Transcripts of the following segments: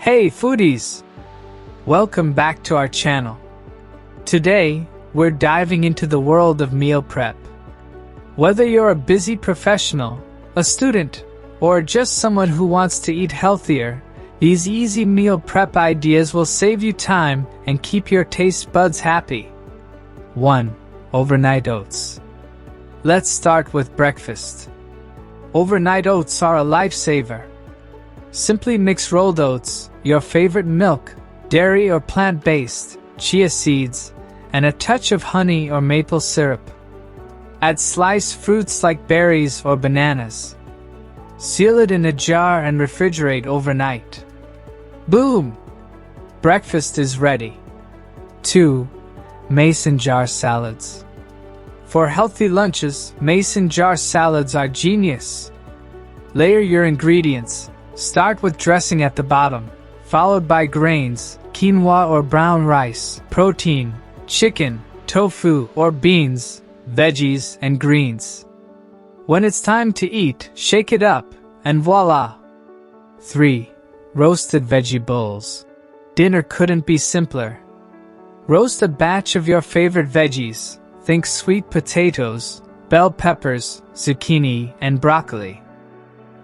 Hey foodies! Welcome back to our channel. Today, we're diving into the world of meal prep. Whether you're a busy professional, a student, or just someone who wants to eat healthier, these easy meal prep ideas will save you time and keep your taste buds happy. 1. Overnight oats. Let's start with breakfast. Overnight oats are a lifesaver. Simply mix rolled oats, your favorite milk, dairy or plant-based, chia seeds, and a touch of honey or maple syrup. Add sliced fruits like berries or bananas. Seal it in a jar and refrigerate overnight. Boom! Breakfast is ready. 2. Mason jar salads. For healthy lunches, mason jar salads are genius. Layer your ingredients. Start with dressing at the bottom, followed by grains, quinoa or brown rice, protein, chicken, tofu or beans, veggies, and greens. When it's time to eat, shake it up, and voila! 3. Roasted veggie bowls. Dinner couldn't be simpler. Roast a batch of your favorite veggies. Think sweet potatoes, bell peppers, zucchini, and broccoli.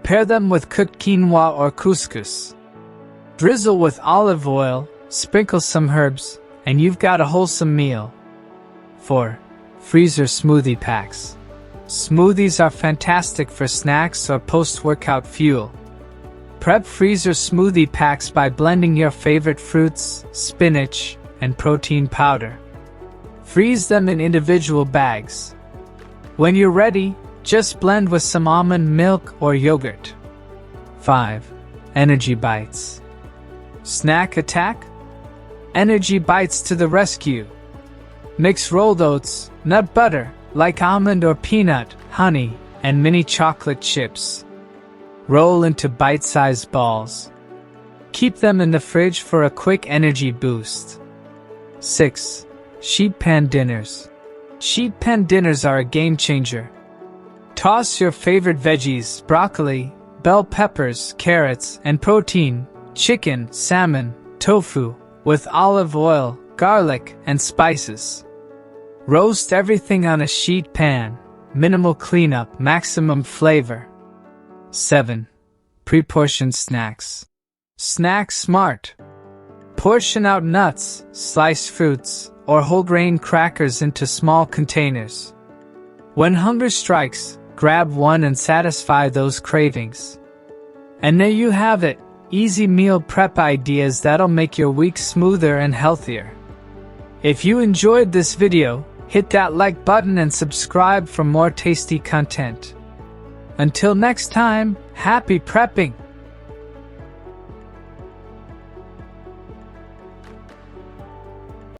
Pair them with cooked quinoa or couscous. Drizzle with olive oil, sprinkle some herbs, and you've got a wholesome meal. 4. Freezer smoothie packs. Smoothies are fantastic for snacks or post-workout fuel. Prep freezer smoothie packs by blending your favorite fruits, spinach, and protein powder. Freeze them in individual bags. When you're ready, just blend with some almond milk or yogurt. 5. Energy bites. Snack attack? Energy bites to the rescue. Mix rolled oats, nut butter, like almond or peanut, honey, and mini chocolate chips. Roll into bite-sized balls. Keep them in the fridge for a quick energy boost. 6. Sheet pan dinners. Sheet pan dinners are a game changer. Toss your favorite veggies, broccoli, bell peppers, carrots, and protein, chicken, salmon, tofu, with olive oil, garlic, and spices. Roast everything on a sheet pan. Minimal cleanup, maximum flavor. 7. Pre-portioned snacks. Snack smart. Portion out nuts, sliced fruits, or whole grain crackers into small containers. When hunger strikes, grab one and satisfy those cravings. And there you have it, easy meal prep ideas that'll make your week smoother and healthier. If you enjoyed this video, hit that like button and subscribe for more tasty content. Until next time, happy prepping!